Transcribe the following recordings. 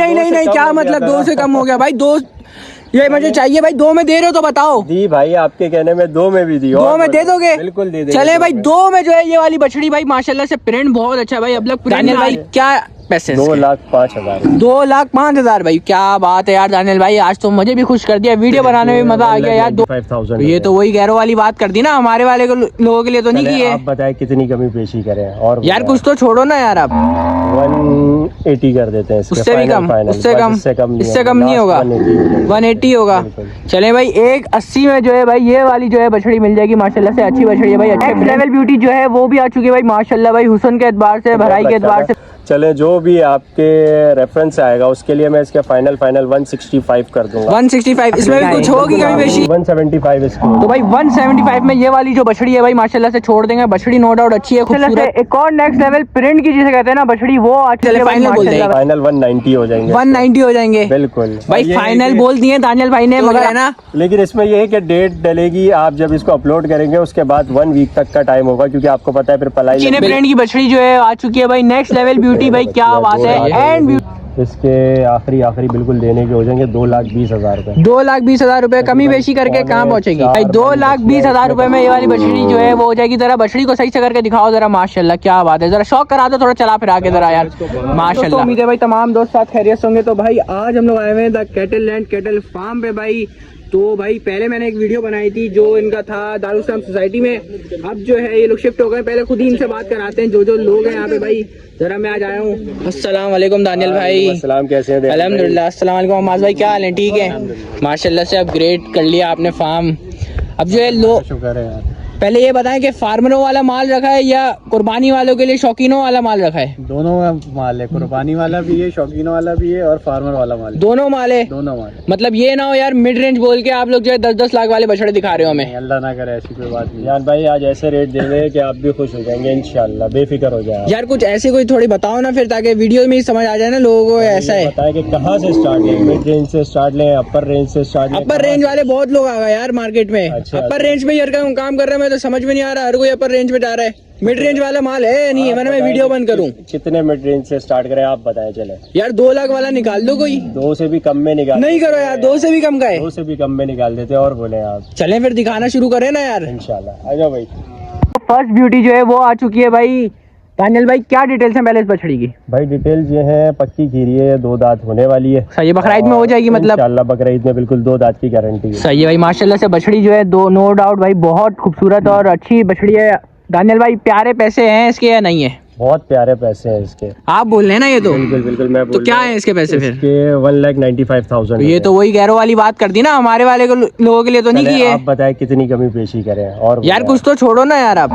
नहीं क्या मतलब 2 से कम हो गया भाई? 2 ये मुझे चाहिए भाई। 2 में दे रहे हो तो बताओ। दी भाई, आपके कहने में 2 में भी दी। 2 में दे दोगे? बिल्कुल दे देंगे। चले भाई 2 में जो है ये वाली बछड़ी भाई माशाल्लाह से प्रिंट बहुत अच्छा है भाई। अब लोग दानियल भाई क्या पैसे? 2,05,000। 2,05,000 भाई, क्या बात है यार दानियल भाई, आज तो मुझे भी खुश कर दिया। वीडियो बनाने में मजा आ गया यार। 5,000। ये तो वही गैरो वाली बात कर दी ना, हमारे वाले लोगों के लिए तो नहीं की है। आप बताए कितनी कमी पेशी करें? और यार कुछ तो छोड़ो ना यार। आप 180 कर देते हैं। उससे भी कम? इससे कम नहीं होगा? 180 होगा। चले भाई 180 में जो है भाई ये वाली जो है बछड़ी मिल जाएगी माशाल्लाह से। अच्छी बछड़ी है भाई। अच्छे लेवल ब्यूटी जो है वो भी आ चुकी है भाई माशाल्लाह भाई। हुस्न के एतबार से, भराई के एतबार से। चले जो भी आपके रेफरेंस आएगा उसके लिए मैं इसके फाइनल 165 कर दूंगा। 165? इसमें भी कुछ होगी कमी पेशी? 175 इसको। तो भाई 175 में ये वाली जो बछड़ी है भाई माशाल्लाह से छोड़ देंगे। बछड़ी नो डाउट अच्छी है, खूबसूरत। एक और नेक्स्ट लेवल प्रिंट की जिसे कहते हैं ना बछड़ी, वो फाइनल बोल देंगे। फाइनल 190 हो जाएंगे। 190 हो जाएंगे बिल्कुल भाई। फाइनल बोल दिए दानियल भाई ने, मगर है ना। लेकिन इसमें ये है कि डेट डलेगी, आप जब इसको अपलोड करेंगे उसके बाद 1 वीक तक का टाइम होगा, क्योंकि आपको पता है फिर पलाई प्रिंट की बछड़ी जो है आ चुकी है भाई। नेक्स्ट लेवल ब्यूटी भाई, क्या बात है। एंड इसके आखिरी बिल्कुल देने के हो जाएंगे 2,20,000 रुपए। 2,20,000 रुपए कमी बेशी करके कहाँ पहुंचेगी भाई? 2,20,000 रुपए में ये वाली बछड़ी जो है वो हो जाएगी। जरा बछड़ी को सही से करके दिखाओ जरा, माशाल्लाह क्या बात है। जरा शौक करा दो थोड़ा, चला फिर आगे जरा यार माशाल्लाह। उम्मीद है भाई तमाम दोस्त साथ खैरियत होंगे। तो भाई आज हम लोग आए हुए हैं the cattle land cattle farm पे भाई। तो भाई पहले मैंने एक वीडियो बनाई थी जो इनका था दारुस्सालाम सोसाइटी में। अब जो है ये लोग शिफ्ट हो गए। पहले खुद ही इनसे बात कराते हैं जो लोग हैं यहाँ पे भाई। जरा मैं आज आया हूँ। अस्सलाम वालेकुम दानियल भाई। अस्सलाम, कैसे हैं? अल्हम्दुलिल्लाह। अस्सलाम वालेकुम अमाज भाई, क्या हाल है? ठीक है माशाल्लाह से। अपग्रेड कर लिया आपने फार्म। अब जो है लोग, शुक्र है यार। पहले ये बताएं कि फार्मरों वाला माल रखा है या कुर्बानी वालों के लिए शौकीनों वाला माल रखा है? दोनों माल है, कुर्बानी वाला भी है, शौकीनों वाला भी है और फार्मर वाला माल है। दोनों माल है? दोनों माल। मतलब ये ना हो यार मिड रेंज बोल के आप लोग जो है 10-10 लाख वाले बछड़े दिखा रहे हो हमें। अल्लाह ना करे ऐसी कोई बात नहीं यार भाई। आज ऐसे रेट दे रहे हैं कि आप भी खुश हो जाएंगे इंशाल्लाह, बेफिक्र हो जाए यार। कुछ ऐसे कोई थोड़ी बताओ ना फिर, ताकि वीडियो में ही समझ आ जाए ना लोगों को। ऐसा है बताए कि कहाँ से स्टार्ट लें, मिड रेंज से स्टार्ट लें, अपर रेंज से स्टार्ट लें? अपर रेंज वाले बहुत लोग आ गए यार मार्केट में। अपर रेंज में यार काम कर रहे हैं, मैं तो समझ में नहीं आ रहा। हर कोई अपर रेंज में जा रहा है। मिड रेंज वाला माल है नहीं है? मैं वीडियो बंद करूं? कितने मिड रेंज से स्टार्ट करें आप बताएं? चले यार 2 लाख वाला निकाल दो कोई। 2 से भी कम में निकाल? नहीं करो यार, 2 से भी कम का है। 2 से भी कम में निकाल देते और बोले आप। चलें फिर दिखाना शुरू करें ना यार इंशाल्लाह। आ जाओ भाई। फर्स्ट ब्यूटी जो है वो आ चुकी है भाई। दानियल भाई क्या डिटेल्स हैं पहले इस बछड़ी की? भाई डिटेल्स ये है, पक्की खीरी है, 2 दांत होने वाली है। सही है, बकरीद में हो जाएगी मतलब? इंशाल्लाह बकरीद में बिल्कुल 2 दांत की गारंटी है। सही है भाई माशाल्लाह से। बछड़ी जो है नो डाउट भाई बहुत खूबसूरत और अच्छी बछड़ी है। दानियल भाई प्यारे पैसे हैं इसके या नहीं है? बहुत प्यारे पैसे हैं इसके। आप बोल रहे हैं ना ये तो? बिल्कुल मैं बोल तो क्या है इसके पैसे फिर? इसके 1,95,000। ये तो वही गैरो वाली बात कर दी ना, हमारे वाले लोगों के लिए तो नहीं की है। आप बताए कितनी कमी पेशी करें? और यार कुछ तो छोड़ो ना यार। आप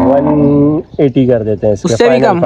180 कर देते हैं। उससे भी कम?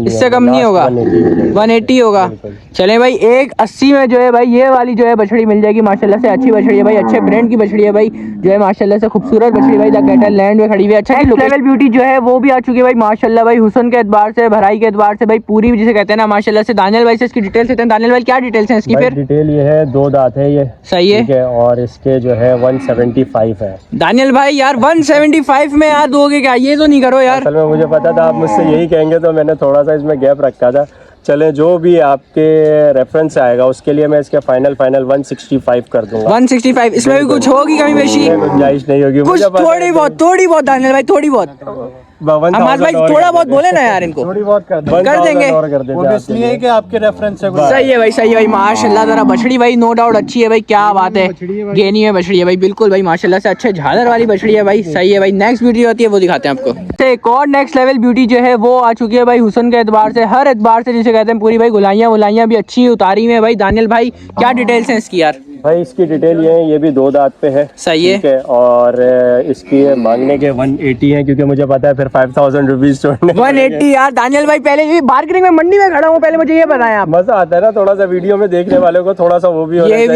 इससे कम नहीं होगा? 180 होगा। चले भाई 180 में जो है भाई ये वाली जो है बछड़ी मिल जाएगी माशाल्लाह से। अच्छी बछड़ी है भाई, अच्छे ब्रांड की बछड़ी है भाई। जो है माशाल्लाह से खूबसूरत बछड़ी भाई द कैटल लैंड में खड़ी हुई है। अच्छा लेवल ब्यूटी जो है वो भी आ चुकी है भाई माशाल्लाह भाई। हुस्न के एतबार से, भराई के एतबार से भाई पूरी जिसे कहते हैं ना माशाल्लाह से। दानियल भाई से इसकी डिटेल्स देते हैं। दानियल भाई क्या डिटेल्स हैं इसकी फिर? डिटेल ये है, 2 दांत है ये। सही है। और इसके जो है 175 है। दानियल भाई यार 175 में यार दोगे क्या? ये तो नहीं करो यार। असल में मुझे पता था आप मुझसे यही कहेंगे, तो मैंने थोड़ा सा इसमें गैप रखा था। चले जो भी आपके रेफरेंस आएगा उसके लिए मैं इसके फाइनल 165 कर दूंगा। 165? इसमें भी कुछ होगी कमी बेशी? गुंजाइश नहीं होगी कुछ थोड़ी बहुत दानियल भाई, थोड़ी बहुत। हमारे भाई थोड़ा बहुत बोले ना यार इनको। थोड़ी बहुत कर देंगे। वो इसलिए है कि आपके रेफरेंस से। सही है भाई माशाल्लाह। जरा बछड़ी भाई नो डाउट अच्छी है भाई, क्या बात है। गेनी में बछड़ी है भाई बिल्कुल भाई माशाल्लाह से। अच्छे झालर वाली बछड़ी है भाई। सही है भाई। नेक्स्ट ब्यूटी होती है वो दिखाते हैं आपको। एक और नेक्स्ट लेवल ब्यूटी जो है वो आ चुकी है भाई। हुस्न के एतबार से, हर एतबार से जिसे कहते हैं पूरी भाई। गुलाइयाँ भी अच्छी उतारी में भाई। दानियल भाई क्या डिटेल्स हैं इसकी यार? भाई इसकी डिटेल ये है, ये भी 2 दांत पे है। सही है। ठीक है। और इसकी मांगने के 180 है, क्योंकि मुझे पता है फिर 5,000 रुपीज छोड़ने। 180 यार दानियल भाई। पहले ये बार्गेनिंग में मंडी में खड़ा हूँ, पहले मुझे ये बताएं आप। मजा आता है ना थोड़ा सा वीडियो में देखने वालों को, थोड़ा सा वो भी होना ये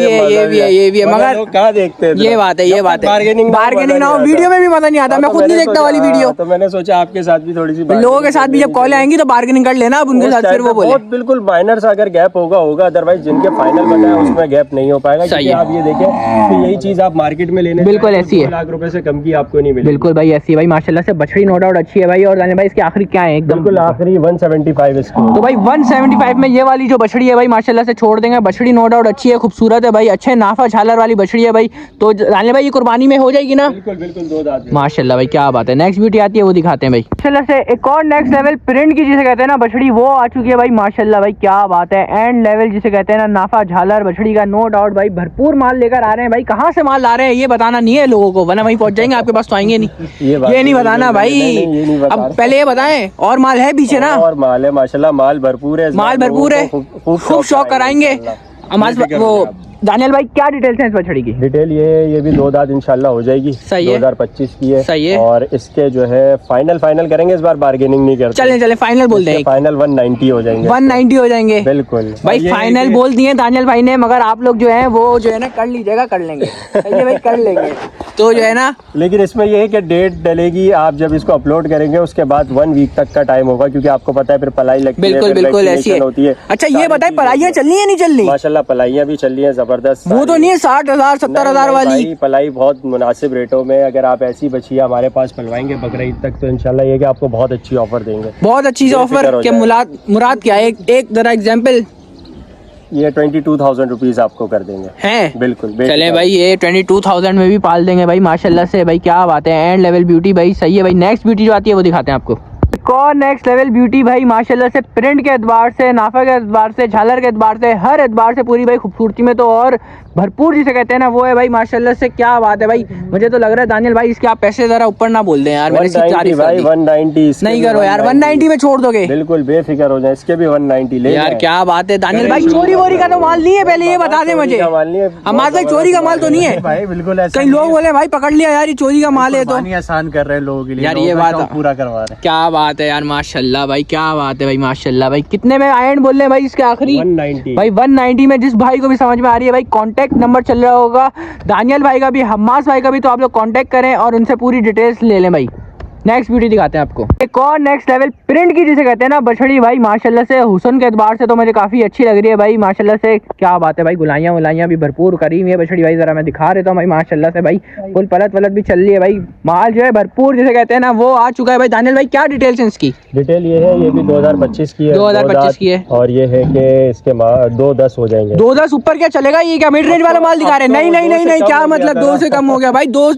भी है मगर कहाँ देखते हैं? ये बात है बार्गेनिंग ना हो वीडियो में भी मजा नहीं आता। मैं खुद नहीं देखता वाली वीडियो। तो मैंने सोचा आपके साथ भी थोड़ी सी लोगों के साथ भी जब कॉल आएंगी तो बार्गेनिंग कर लेना आप उनके साथ। फिर वो बोले बिल्कुल माइनर सा अगर गैप होगा, अदरवाइज जिनके फाइनल बताए उसमें गैप नहीं हो पाएगा। सही है। आप ये देखें तो यही चीज आप मार्केट में लेने बिल्कुल जाएं तो ऐसी है। 2 लाख रुपए से कम की आपको नहीं मिलेगी। बिल्कुल भाई ऐसी है भाई माशाल्लाह से बछड़ी नो डाउट अच्छी है भाई। और दानियल भाई इसके आखिरी क्या है एकदम? बिल्कुल आखिरी 175 इसको। तो भाई 175 में ये वाली जो बछड़ी है भाई माशाल्लाह से छोड़ देंगे। बछड़ी नो डाउट अच्छी है, खूबसूरत है भाई, अच्छे नाफा झालर वाली बछड़ी है भाई। तो दानियल भाई ये कुर्बानी में हो जाएगी ना? बिल्कुल बिल्कुल 2 दांत में। माशाल्लाह भाई क्या बात है। नेक्स्ट ब्यूटी आती है वो दिखाते हैं भाई। माशाल्लाह से एक और नेक्स्ट लेवल प्रिंट की जिसे कहते हैं ना बछड़ी वो आ चुकी है भाई माशाल्लाह भाई क्या बात है। एंड लेवल जिसे कहते हैं ना नाफा झालर बछड़ी का नो डाउट भाई भरपूर माल लेकर आ रहे हैं भाई। कहाँ से माल ला रहे हैं ये बताना नहीं है लोगों को, वरना वहीं पहुंच जाएंगे आपके पास तो आएंगे नहीं। ये नहीं बताना भाई। अब पहले ये बताएं और माल है पीछे ना? और माल है माशाल्लाह, माल भरपूर है, माल भरपूर है, खूब शौक कराएंगे। वो दानियल भाई क्या डिटेल्स हैं इस बछड़ी की? डिटेल ये भी 2 दांत इंशाल्लाह हो जाएगी। सही है। 2025 की है। सही है। और इसके जो है फाइनल करेंगे इस बार, बार्गेनिंग नहीं करते। चले फाइनल बोल दें। फाइनल 190 हो जाएंगे। 190 हो जाएंगे बिल्कुल भाई। फाइनल बोल दिए दानियल भाई ने, मगर आप लोग जो है वो जो है ना कर लीजिएगा, कर लेंगे। सही है भाई कर लेंगे तो जो है ना। लेकिन इसमें ये है कि डेट डलेगी, आप जब इसको अपलोड करेंगे उसके बाद 1 वीक तक का टाइम होगा, क्योंकि आपको पता है फिर पलाई लगती है। बिल्कुल बिल्कुल ऐसी होती है। अच्छा ये बताए पलाइयाँ चल रही है नहीं चल रही? माशाल्लाह पलाइयाँ भी चल रही है जबरदस्त। वो तो नहीं है 60,000 70,000 वाली पलाई बहुत मुनासिब रेटों में। अगर आप ऐसी बछिया हमारे पास पलवाएंगे बकरीद तक तो इंशाल्लाह ये कि आपको बहुत अच्छी ऑफर देंगे। बहुत अच्छी ऑफर के मुराद क्या है? एक जरा एग्जाम्पल। ये 22,000 रुपीज आपको कर देंगे हैं? बिल्कुल। चले भाई ये 22,000 में भी पाल देंगे भाई माशाल्लाह से भाई क्या बात है। एंड लेवल ब्यूटी भाई सही है भाई। नेक्स्ट ब्यूटी जो आती है वो दिखाते हैं आपको। एक और नेक्स्ट लेवल ब्यूटी भाई माशाल्लाह से प्रिंट के एतबार से, नाफा के एतबार से, झालर के एतबार से, हर एतबार से पूरी भाई खूबसूरती में तो और भरपूर जिसे कहते हैं ना वो है भाई माशाल्लाह से क्या बात है भाई। मुझे तो लग रहा है दानियल भाई इसके आप पैसे जरा ऊपर ना बोल दें यार। 190 भाई 190 नहीं करो यार, 190 में छोड़ दोगे? बिल्कुल बेफिक्र हो जाए, इसके भी 190 ले यार क्या बात है दानियल भाई। चोरी वोरी का तो माल नहीं है, पहले ये बता दें मुझे। हमारे भाई चोरी का माल तो नहीं है भाई? बिल्कुल ऐसा। कई लोग बोले भाई पकड़ लिया यार ये चोरी का माल है तो आसान कर रहे हैं लोगों के लिए यार। ये बात पूरा करवा रहे हैं। क्या बात है यार माशाल्लाह भाई क्या बात है भाई माशाल्लाह भाई। कितने में एंड बोल रहे हैं भाई इसके आखिरी? 190 भाई 190 में। जिस भाई को भी समझ में आ रही है भाई कांटेक्ट नंबर चल रहा होगा दानियल भाई का भी, हम्मास भाई का भी, तो आप लोग कांटेक्ट करें और उनसे पूरी डिटेल्स ले लें भाई। नेक्स्ट ब्यूटी दिखाते हैं आपको। एक और नेक्स्ट लेवल प्रिंट की जिसे कहते हैं ना बछड़ी भाई माशाल्लाह से हुस्न के एतबार से तो मुझे काफी अच्छी लग रही है भाई माशाल्लाह से क्या बात है भाई। गुलाइयाँ वलाइयाँ भी भरपूर करी हुई है बछड़ी भाई। जरा मैं दिखा देता हूँ भाई माशाल्लाह से भाई फुल पलट वलट भी चल रही है भाई। माल जो है भरपूर जिसे कहते हैं ना वो आ चुका है भाई। दानियल भाई क्या डिटेल्स है इसकी? डिटेल ये है, ये भी 2025 की है। 2025 की है। और ये है कि इसके 2-10 हो जाएंगे। 2-10 ऊपर क्या चलेगा? ये क्या मिड रेंज वाला माल दिखा रहे हैं? नहीं नहीं नहीं नहीं, क्या मतलब 2 से कम हो गया भाई? 2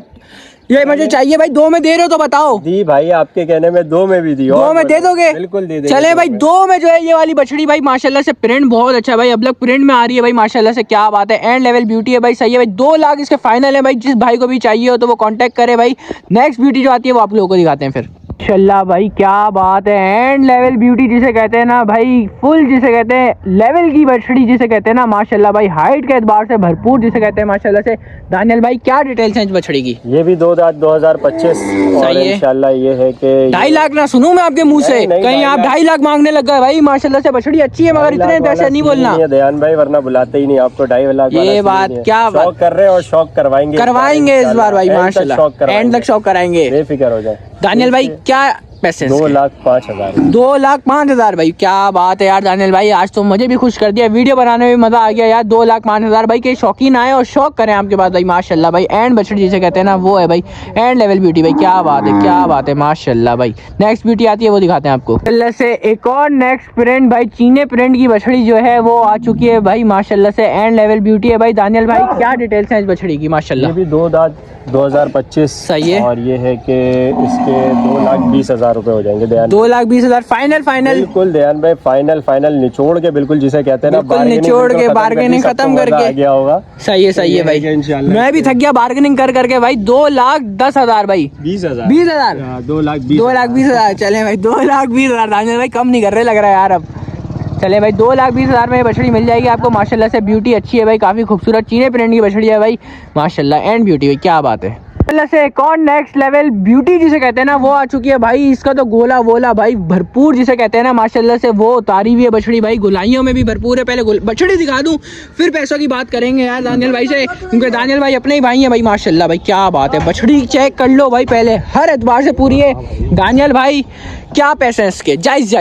ये मुझे चाहिए भाई। 2 में दे रहे हो तो बताओ। दी भाई आपके कहने में 2 में भी दी। 2 में दे दोगे? बिल्कुल दे देंगे। चले भाई 2 में जो है ये वाली बछड़ी भाई माशाल्लाह से प्रिंट बहुत अच्छा है भाई। अब लग प्रिंट में आ रही है भाई माशाल्लाह से क्या बात है। एंड लेवल ब्यूटी है भाई सही है भाई। 2 लाख इसके फाइनल है भाई। जिस भाई को भी चाहिए हो तो वो कांटेक्ट करे भाई। नेक्स्ट ब्यूटी जो आती है वो आप लोगों को दिखाते हैं फिर। माशाल्लाह भाई क्या बात है। एंड लेवल ब्यूटी जिसे कहते हैं ना भाई, फुल जिसे कहते हैं लेवल की बछड़ी जिसे कहते हैं ना माशाल्लाह भाई। हाइट के एतबार से भरपूर जिसे कहते हैं माशाल्लाह से। दानियल भाई क्या डिटेल्स हैं इस बछड़ी की? ये भी 2 दांत 2025 और इंशाल्लाह ये है कि 2.5 लाख ना सुनूं मैं आपके मुंह से कहीं आप 2.5 लाख मांगने लग गए भाई। माशाल्लाह से बछड़ी अच्छी है मगर इतने पैसे नहीं बोलना दयान भाई, वरना बुलाते ही नहीं आपको। 2.5 लाख ये बात क्या शौक कर रहे हैं और शौक करवाएंगे इस बार भाई माशाल्लाह। एंड तक शौक कराएंगे, बेफिक्र हो जाए। दानियल भाई क्या पैसे? 2,05,000 2,05,000 भाई क्या बात है यार दानियल भाई। आज तो मुझे भी खुश कर दिया, वीडियो बनाने में मजा आ गया यार। 2,05,000 भाई के शौकीन आए और शौक करें आपके पास भाई माशाल्लाह भाई। एंड बछड़ी जिसे कहते हैं ना वो है भाई। एंड लेवल ब्यूटी भाई क्या बात है क्या बात है माशाल्लाह भाई। नेक्स्ट ब्यूटी आती है वो दिखाते हैं आपको। माशाल्लाह से एक और नेक्स्ट प्रिंट भाई चीने प्रिंट की बछड़ी जो है वो आ चुकी है भाई माशाल्लाह से। एंड लेवल ब्यूटी है भाई। दानियल भाई क्या डिटेल्स हैं इस बछड़ी की? माशाल्लाह ये भी 2 दांत 2025 सही है। और ये है कि इसके 2,20,000 रुपए हो जाएंगे। 2,20,000 फाइनल? बिल्कुल दयान भाई फाइनल निचोड़ के, बिल्कुल जिसे कहते हैं ना निचोड़ के बार्गेनिंग खत्म करके गया होगा। सही है भाई। मैं भी थक गया बार्गेनिंग कर करके भाई। 2,10,000 भाई। 20,000 2,20,000 चले भाई। 2,20,000 दानियल भाई कम नहीं कर रहे लग रहा है यार अब। चले भाई 2,20,000 में बछड़ी मिल जाएगी आपको माशाल्लाह से। ब्यूटी अच्छी है भाई, काफी खूबसूरत चीने प्रिंट की बछड़ी है भाई माशाल्लाह। एंड ब्यूटी भाई क्या बात है। माशाल्लाह से एक और नेक्स्ट लेवल ब्यूटी जिसे कहते हैं ना वो आ चुकी है भाई। इसका तो गोला वोला भाई भरपूर जिसे कहते हैं ना माशाल्लाह से वो उतारी हुई है बछड़ी भाई। गुलाइयों में भी भरपूर है। पहले बछड़ी दिखा दूं फिर पैसों की बात करेंगे यार दानियल भाई से, क्योंकि दानियल भाई अपने ही भाई हैं भाई माशाल्लाह भाई क्या बात है। बछड़ी चेक कर लो भाई पहले, हर एतबार से पूरी है। दानियल भाई क्या पैसे हैं इसके? जायज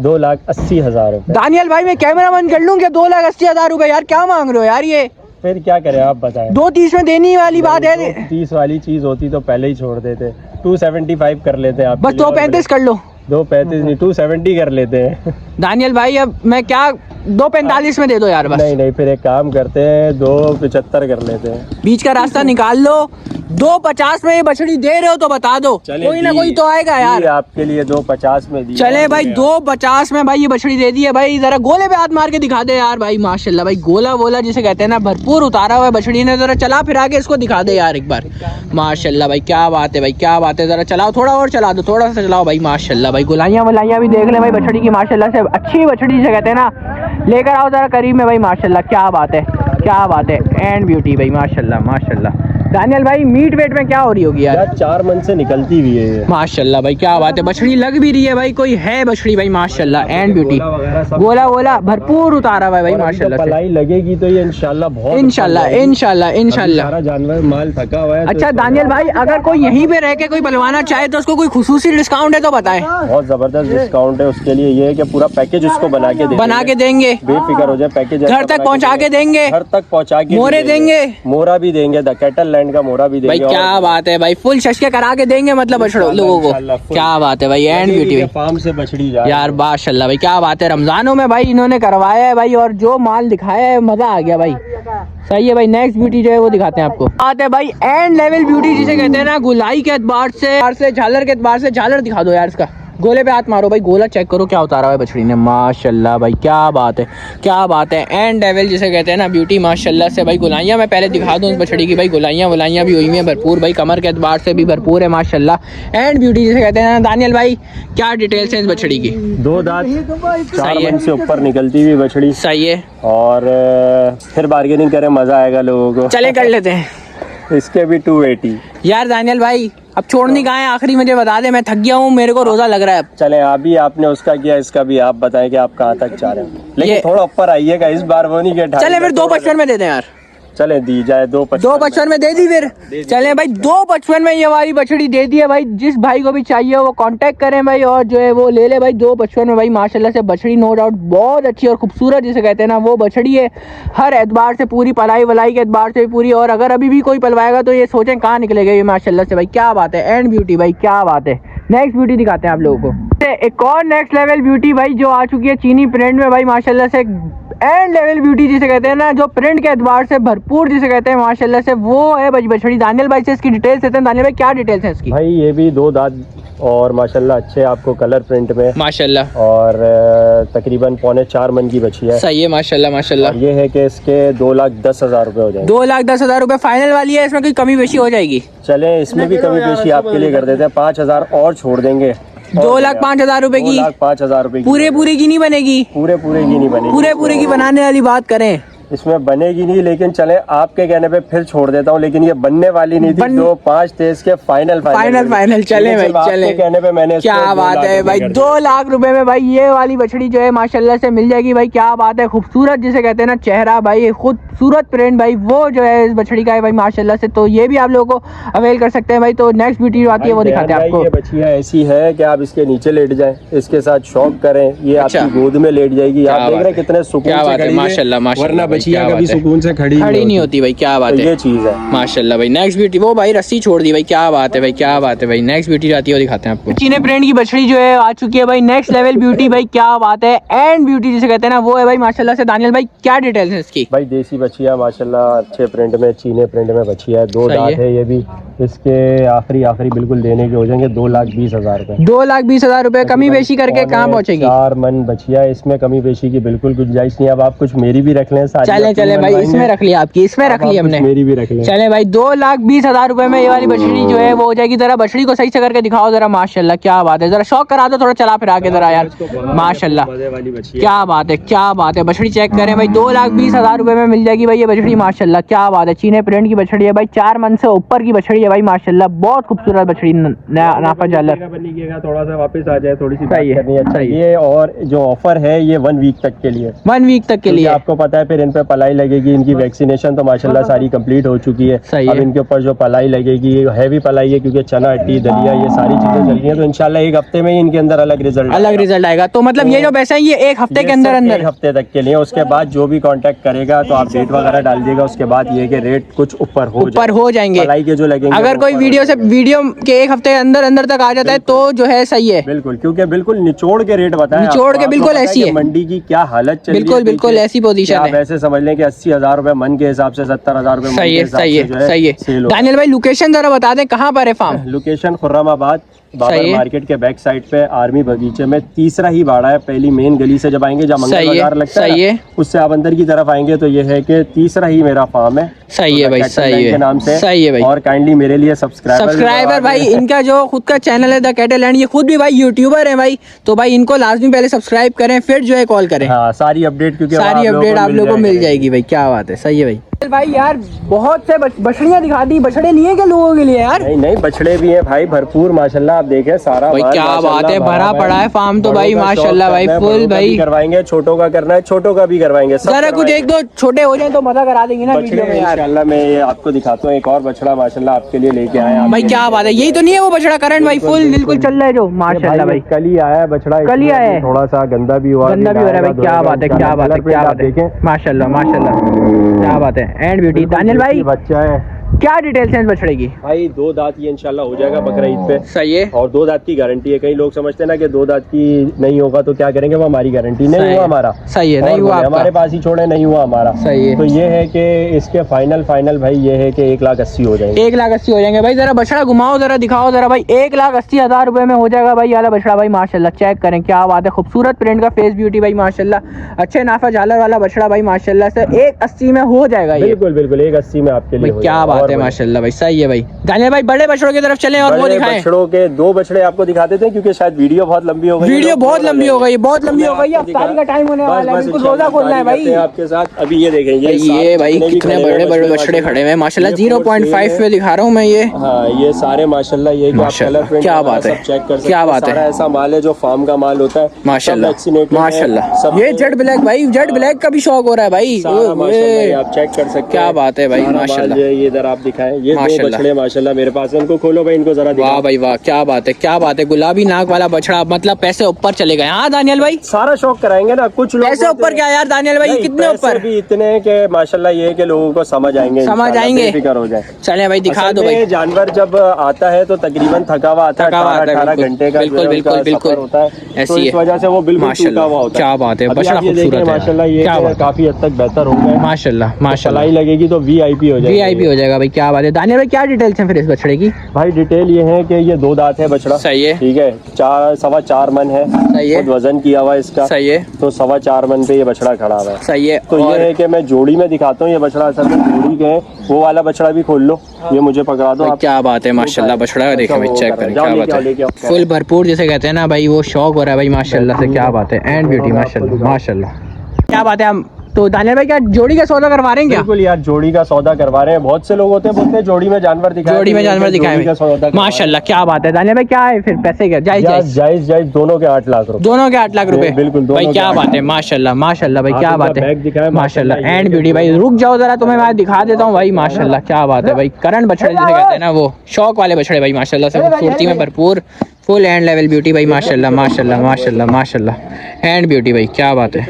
2,80,000 रुपए। दानियल भाई मैं कैमरा बंद कर लूं क्या? 2,80,000 रुपए यार क्या मांग रहे हो यार? ये फिर क्या करें आप बताएं। 230 में देनी वाली बात है। 30 वाली चीज होती तो पहले ही छोड़ देते। 275 कर लेते हैं आप। बस 235 कर लो। 235 नहीं 270 कर लेते हैं। दानियल भाई अब मैं क्या 245 में दे दो यार बस। नहीं नहीं फिर एक काम करते हैं 275 कर लेते हैं। बीच का रास्ता निकाल लो। 250 में ये बछड़ी दे रहे हो तो बता दो, कोई ना कोई तो आएगा यार। आपके लिए 250 में दी। चले भाई 250 में भाई ये बछड़ी दे दी है भाई। जरा गोले पे हाथ मार के दिखा दे यार भाई। माशाल्लाह भाई गोला वोला जिसे कहते हैं ना भरपूर उतारा हुआ है बछड़ी ने। जरा चला फिरा के इसको दिखा दे यार एक बार। माशाल्लाह भाई क्या बात है भाई, क्या बात है। जरा चलाओ, थोड़ा और चला दो, थोड़ा सा चलाओ भाई। माशाल्लाह भाई गुलाइयाँ वलाइयाँ भी देख ले भाई बछड़ी की। माशाल्लाह से अच्छी बछड़ी जिसे कहते हैं ना। लेकर आओ जरा करीब में भाई। माशाल्लाह क्या बात है, क्या बात है। एंड ब्यूटी भाई माशाल्लाह माशाल्लाह। दानियल भाई मीट वेट में क्या हो रही होगी यार? 4 मन से निकलती हुई है माशाल्लाह भाई क्या बात है। बछड़ी लग भी रही है भाई, कोई है बछड़ी भाई माशाल्लाह। एंड ब्यूटी गोला वोला भरपूर उतारा हुआ है भाई माशाल्लाह से। पलाई लगेगी तो ये इंशाल्लाह बहुत इंशाल्लाह इंशाल्लाह इंशाल्लाह। सारा जानवर माल थका हुआ है। अच्छा दानियल भाई अगर कोई यहीं पे रह के कोई पलवाना चाहे तो उसको कोई खुसूसी डिस्काउंट है तो बताएं। बहुत जबरदस्त डिस्काउंट है उसके लिए। ये है कि पूरा पैकेज उसको बना के देंगे। बेफिक्र हो जाए, पैकेज घर तक पहुंचा के देंगे। घर तक पहुंचा के मोरे देंगे, मोरा भी देंगे। द कैटल लैंड का मोरा भी देंगे भाई। क्या बात है भाई, फुल शशके करा के देंगे मतलब बछड़ों लोगों को। क्या बात है भाई। एंड ब्यूटी फार्म से बछड़ी यार माशाल्लाह भाई क्या बात है। रमजानों में भाई इन्होंने करवाया है भाई और जो माल दिखाया है मजा आ गया भाई। सही है भाई। नेक्स्ट ब्यूटी जो है वो दिखाते हैं आपको। आते हैं भाई एंड लेवल ब्यूटी जिसे कहते हैं ना। गुलाई के एतबार से झालर के एतबार से। झालर दिखा दो यार इसका। गोले पे हाथ मारो भाई, गोला चेक करो क्या उतारा हुआ है बछड़ी ने। माशाल्लाह भाई क्या बात है, क्या बात है। एंड लेवल जिसे कहते हैं ना ब्यूटी माशाल्लाह से भाई। गुलाइयाँ मैं पहले दिखा दूँ इस बछड़ी की भाई। गुलाइयाँ वलाइयाँ भी हुई हैं भरपूर भाई। कमर के एतबार से भी भरपूर है माशाल्लाह। एंड ब्यूटी जिसे कहते हैं ना। दानियल भाई क्या डिटेल्स हैं इस बछड़ी की? 2 दांत 4 मन से ऊपर निकलती हुई बछड़ी। सही है। और फिर बार्गेनिंग करें, मजा आएगा लोगों को। चले कर लेते हैं। इसके भी 280। यार दानियल भाई अब छोड़नी कहाँ है? आखिरी मुझे बता दे, मैं थक गया हूँ, मेरे को रोजा लग रहा है अब। चले अभी आपने उसका किया, इसका भी आप बताएं कि आप कहाँ तक चाह रहे हैं। लेकिन थोड़ा ऊपर आइएगा इस बार, वो नहीं कि चले फिर 255 में दे दें यार। चले दी जाए 255 में दे दी फिर। चले भाई 255 में ये वाली बछड़ी दे दी है भाई। जिस भाई को भी चाहिए वो कांटेक्ट करें भाई और जो है वो ले ले भाई। 255 में भाई माशाल्लाह से बछड़ी नो डाउट बहुत अच्छी और खूबसूरत जिसे कहते हैं ना वो बछड़ी है। हर एतबार से पूरी पलाई वलाई के एतबार से भी पूरी। और अगर अभी भी कोई पलवाएगा तो ये सोचें कहाँ निकलेगा ये माशाल्लाह से भाई। क्या बात है। एंड ब्यूटी भाई क्या बात है। नेक्स्ट ब्यूटी दिखाते हैं आप लोगों को। एक और नेक्स्ट लेवल ब्यूटी भाई जो आ चुकी है चीनी प्रिंट में भाई माशाल्लाह से। एंड लेवल ब्यूटी जिसे कहते हैं ना, जो प्रिंट के एतबार से भरपूर जिसे कहते हैं माशाल्लाह से, वो है बछड़ी। दानियल भाई से इसकी डिटेल्स देते हैं। दानियल भाई क्या डिटेल्स हैं इसकी? भाई ये भी 2 दांत और माशाल्लाह अच्छे आपको कलर प्रिंट में माशाल्लाह। और तकरीबन 3.25 मन की बछी है। सही है माशाल्लाह माशाल्लाह। ये है कि इसके 2,10,000 रुपए हो जाएंगे। 2,10,000 रुपए फाइनल वाली है। इसमें कोई कमी बेशी हो जाएगी? चले इसमें भी कमी बेशी आपके लिए कर देते हैं। 5,000 और छोड़ देंगे। 2,05,000 रुपए की। 2,05,000 रुपए की। पूरे की नहीं बनेगी? पूरे की नहीं बनेगी। पूरे की बनाने वाली बात करें। इसमें बनेगी नहीं, लेकिन चले आपके कहने पे फिर छोड़ देता हूँ। लेकिन ये बनने वाली नहीं थी। 2,05,000 थे इसके फाइनल चले भाई चले। कहने पे मैंने क्या बात है भाई। 2 लाख रुपए में भाई ये वाली बछड़ी जो है माशाल्लाह से मिल जाएगी भाई। क्या बात है। खूबसूरत जिसे कहते हैं ना चेहरा भाई, खूबसूरत प्रिंट भाई वो जो है इस बछड़ी का है भाई माशाल्लाह से। तो ये भी आप लोगों को अवेल कर सकते हैं भाई। तो नेक्स्ट ब्यूटी जो आती है वो दिखाते हैं आपको। ये बछिया ऐसी है कि आप इसके नीचे लेट जाएं, इसके साथ शौक करें, ये आपकी गोद में लेट जाएगी। आप देख रहे हैं कितने सुकून से खड़ी है माशाल्लाह। वरना बछिया कभी सुकून से खड़ी नहीं होती भाई। क्या बात है। ये चीज है माशाल्लाह भाई। नेक्स्ट ब्यूटी वो भाई रस्सी छोड़ दी भाई। क्या बात है भाई, क्या बात है भाई। नेक्स्ट ब्यूटी आती है वो दिखाते हैं आपको। चीने प्रिंट की बछड़ी जो है आ चुकी है भाई। नेक्स्ट लेवल ब्यूटी भाई क्या बात है। एंड ब्यूटी जिसे कहते हैं ना वो है भाई माशाल्लाह से। दानियल भाई क्या डिटेल्स है इसकी? भाई देसी बछिया माशाल्लाह अच्छे प्रिंट में, चीने प्रिंट में बछिया है। 2 दांत है ये भी। इसके आखिरी बिल्कुल देने के हो जाएंगे 2,20,000 रुपए। 2,20,000 रुपए कमी बेशी करके कहाँ पहुँचेगी? 4 मन बछिया। इसमें कमी बेशी की बिल्कुल गुंजाइश नहीं। अब आप कुछ मेरी भी रख लें। चले भाई इसमें रख लिया आपकी, इसमें रख लिया हमने। मेरी भी रख लें। चले भाई 2,20,000 रुपए में ये वाली बछड़ी जो है वो हो जाएगी। जरा बछड़ी को सही से करके दिखाओ जरा। माशाल्लाह क्या बात है। जरा शौक करा दो, थोड़ा चला फिरा के जरा यार। माशाल्लाह क्या बात है, क्या बात है। बछड़ी चेक करें भाई। 2,20,000 रुपए में मिल जाएगी भाई ये बछड़ी माशाल्लाह। क्या बात है। चीने प्रिंट की बछड़ी है भाई। 4 मन से ऊपर की बछड़ी है भाई माशाल्लाह। बहुत खूबसूरत बछड़ी। नाफा जालर थोड़ा सा वापस आ जाए, थोड़ी सी बात करनी है। अच्छा ये और जो ऑफर है ये 1 वीक तक के लिए। 1 वीक तक के लिए आपको पता है फिर इन पे पे पलाई लगेगी, इनकी वैक्सीनेशन तो माशाल्लाह सारी कंप्लीट हो चुकी है। अब इनके ऊपर जो पलाई लगेगी हैवी पलाई है, क्योंकि चना हड्डी दलिया ये सारी चीजें चल रही है, तो इंशाल्लाह एक हफ्ते में ही इनके अंदर अलग रिजल्ट आएगा। तो मतलब ये जो भैंस है ये एक हफ्ते के अंदर एक हफ्ते तक के लिए, उसके बाद जो भी कांटेक्ट करेगा तो आप डेट वगैरह डाल दीजिएगा, उसके बाद ये कि रेट कुछ ऊपर हो जाएंगे पलाई के जो लगेंगे। अगर कोई वीडियो के एक हफ्ते के अंदर तक आ जाता है तो जो है सही है। बिल्कुल, क्योंकि बिल्कुल निचोड़ के रेट बताएं, निचोड़ के बिल्कुल ऐसी है मंडी की क्या हालत चल रही है, बिल्कुल ऐसी पोजीशन है। आप ऐसे समझ लें कि 80,000 रुपए मन के हिसाब से 70,000 रुपए सही है। दानियल भाई लोकेशन जरा बता दें, कहाँ पर है farm? Location Khurramabad Babar market के बैक साइड पे आर्मी बगीचे में तीसरा ही बाड़ा है, पहली मेन गली से जब आएंगे जब मंगल बाजार लगता है उससे आप अंदर की तरफ आएंगे तो ये है कि तीसरा ही मेरा फार्म है। सही है भाई, सही है, नाम से सही है भाई। और काइंडली मेरे लिए सब्सक्राइबर भाई इनका जो खुद का चैनल है द कैटल लैंड, ये खुद भी भाई यूट्यूबर है भाई, तो भाई इनको लाजमी पहले सब्सक्राइब करें फिर जो है कॉल करें। हाँ, सारी अपडेट क्योंकि आप लोगों को मिल जाएगी भाई। क्या बात है, सही है भाई। भाई यार बहुत से बछड़ियाँ दिखा दी, बछड़े नहीं है क्या लोगों के लिए यार? नहीं बछड़े भी हैं भाई भरपूर माशाल्लाह, आप देखें सारा भाई क्या बात है, भरा पड़ा है फार्म तो भाई माशाल्लाह भाई फुल भाई। करवाएंगे, छोटों का करना है छोटों का भी करवाएंगे, जरा कुछ एक दो छोटे हो जाए तो मजा करा देंगे ना वीडियो में यार। इंशाल्लाह मैं ये आपको दिखाता हूँ, एक और बछड़ा माशाल्लाह आपके लिए लेके आए भाई। क्या बात है, यही तो नहीं है वो बछड़ा करण भाई फुल बिल्कुल चल रहा है जो माशाल्लाह भाई? कल ही आया है बछड़ा, कल ही आया है, थोड़ा सा गंदा भी हो रहा है भाई। क्या बात है, क्या बात है, क्या बात है, माशाल्लाह क्या बात है। एंड ब्यूटी दानियल भाई बच्चा है, क्या डिटेल्स हैं बछड़े की? भाई 2 दांत ये इंशाल्लाह हो जाएगा बकरा ईद पे। सही है। और 2 दांत की गारंटी है। कई लोग समझते हैं ना कि 2 दांत की नहीं होगा तो क्या करेंगे, वो हमारी गारंटी नहीं हुआ हमारा। सही है, नहीं हुआ हमारे पास ही छोड़े, नहीं हुआ हमारा। सही है। तो ये है कि इसके फाइनल भाई ये है कि 1,80,000 हो जाएंगे। 1,80,000 हो जाएंगे भाई। जरा बछड़ा घुमाओ, जरा दिखाओ जरा भाई। 1,80,000 रुपए में हो जाएगा भाई वाला बछड़ा भाई माशाल्लाह। चेक करें क्या बात है, खूबसूरत प्रिंट का फेस ब्यूटी भाई माशाल्लाह। अच्छे नाफा झालर वाला बछड़ा भाई माशाल्लाह से 1,80,000 में हो जाएगा ये। बिल्कुल 1,80,000 में आपके लिए। क्या बात है माशाल्लाह भाई, सही है भाई। दानियल भाई बड़े बछड़ों की तरफ चलें और वो दिखाएं। बछड़ों के 2 बछड़े आपको दिखा देते हैं क्योंकि शायद वीडियो बहुत लंबी हो गई। बहुत लंबी हो गई, बहुत लंबी हो गई। इफ्तारी का टाइम होने वाला है, बिल्कुल रोजा खोलना है भाई आपके साथ। अभी ये देखें, ये भाई कितने बड़े बड़े बछड़े खड़े हुए हैं माशाल्लाह। 0.5 में दिखा रहा हूँ मैं ये। हाँ, ये सारे माशाल्लाह ये क्या बात है, चेक कर सकते हैं। क्या बात है, ऐसा माल है जो फार्म का माल होता है माशाल्लाह। ये जेड ब्लैक भाई, जेड ब्लैक का भी शौक हो रहा है भाई, आप चेक कर सकते हैं। क्या बात है भाई माशाल्लाह। ये इधर आप दिखाएं, ये 2 बछड़े माशाल्लाह मेरे पास है। इनको खोलो भाई, इनको जरा वाह भाई वाह, क्या बात है, क्या बात है। गुलाबी नाक वाला बछड़ा, मतलब पैसे ऊपर चले गए। हाँ दानियल भाई, सारा शौक कराएंगे ना। कुछ लोग पैसे ऊपर क्या यार दानियल भाई, कितने ऊपर भी इतने के माशाल्लाह ये कि लोगों को समझ आएंगे, फिक्र हो जाए। चले भाई दिखा दो भाई। जानवर जब आता है तो तकरीबन थका हुआ आता है, 18 घंटे का बिल्कुल होता है, तो इस वजह से वो बिल्कुल टूटा हुआ होता है। क्या बात है, बछड़ा खूबसूरत है माशाल्लाह। ये काफी हद तक बेहतर हो गया माशाल्लाह माशाल्लाह। लगेगी तो VIP हो जाएगा भाई। क्या बात है दानियल भाई, क्या डिटेल्स हैं फिर इस बछड़े की? भाई डिटेल ये है कि ये 2 दांत है बछड़ा। सही है, ठीक है। 4.25 मन है। सही है। वजन किया हुआ इसका। सही है। तो 4.25 मन पे ये बछड़ा खड़ा हुआ है। सही है। तो ये है कि मैं जोड़ी में दिखाता हूँ ये बछड़ा असल में जोड़ी के है। वो वाला बछड़ा भी खोल लो, ये मुझे पकड़ा दो। क्या बात है माशाल्लाह, बछड़ा देखें भाई, चेक करें क्या बात है। फुल भरपूर जिसे कहते हैं ना भाई, वो शौक हो रहा है भाई माशाल्लाह से। क्या बात है, एंड ब्यूटी माशाल्लाह माशाल्लाह। क्या बात है। हम तो दानियल भाई क्या जोड़ी का सौदा करवा रहे हैं क्या? बिल्कुल यार, जोड़ी का सौदा करवा रहे हैं। बहुत से लोग होते हैं बोलते हैं जोड़ी में जानवर दिखाएं, जोड़ी में जानवर दिखाएं माशाल्लाह। क्या बात है दानियल भाई, क्या है फिर पैसे क्या? जायज दोनों के 8 लाख रुपए। दोनों के 8 लाख रुपए बिल्कुल भाई। क्या बात है माशाल्लाह माशाल्लाह भाई, क्या बात है माशाल्लाह। एंड ब्यूटी भाई रुक जाओ जरा, तुम्हें मैं दिखा देता हूँ भाई माशाल्लाह। क्या बात है भाई, करंट बछड़े जिसे कहते हैं ना, वो शौक वाले बछड़े भाई माशाल्लाह से, खूबसूरती में भरपूर, फुल एंड लेवल ब्यूटी भाई माशाल्लाह माशाल्लाह माशाल्लाह माशाल्लाह। एंड ब्यूटी भाई क्या बात है,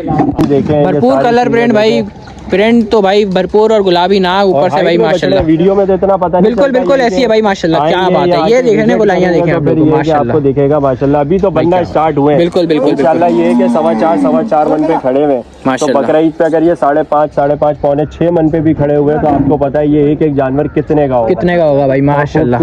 भरपूर कलर प्रिंट भाई, प्रिंट तो भाई भरपूर और गुलाबी नाक ऊपर से भाई माशाल्लाह। वीडियो में तो इतना पता नहीं, बिल्कुल ऐसी है भाई माशाल्लाह। क्या बात है, ये देखने बुलाइयां देखें आप लोग माशाल्लाह, आपको दिखेगा माशाल्लाह। अभी तो बनना स्टार्ट हुए। बिल्कुल इंशाल्लाह ये है कि 4.25 मन पे खड़े हुए। तो बकरा ईद पे अगर ये 5.5 पौने 6 मन पे भी खड़े हुए तो आपको पता है ये एक जानवर कितने का होगा भाई माशाल्लाह।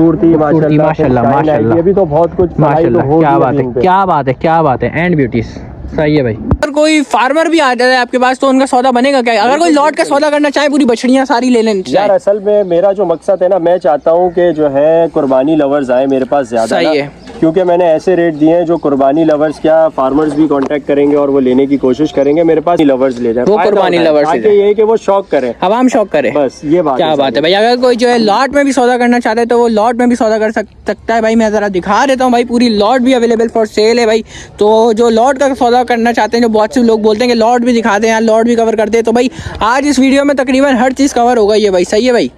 माशाल्लाह, ये भी तो बहुत कुछ माशाल्लाह। क्या बात है, क्या बात है, क्या बात है। एंड ब्यूटीज सही है भाई। अगर कोई फार्मर भी आ जाए आपके पास तो उनका सौदा बनेगा क्या? अगर कोई लॉट का सौदा करना चाहे, पूरी बछड़ियाँ सारी ले लें यार, असल में मेरा जो मकसद है ना, मैं चाहता हूँ कि जो है कुर्बानी लवर्स आए मेरे पास ज्यादा। सही है। क्योंकि मैंने ऐसे रेट दिए हैं जो कुर्बानी लवर्स क्या फार्मर्स भी कांटेक्ट करेंगे और वो लेने की कोशिश करेंगे। मेरे पास लवर्स ले जाए, वो कुर्बानी लवर्स ताकि ये है कि वो शौक करें, आवाम शौक करे, बस ये बात। क्या बात है भाई। अगर कोई जो है लॉट में भी सौदा करना चाहते हैं तो वो लॉट में भी सौदा कर सकता है भाई। मैं जरा दिखा देता हूँ भाई, पूरी लॉट भी अवेलेबल फॉर सेल है भाई। तो जो लॉट का सौदा करना चाहते हैं, जो बहुत से लोग बोलते हैं कि लॉट भी दिखा दें यार, लॉट भी कवर कर दे, तो भाई आज इस वीडियो में तकरीबन हर चीज़ कवर हो गई है भाई। सही है भाई।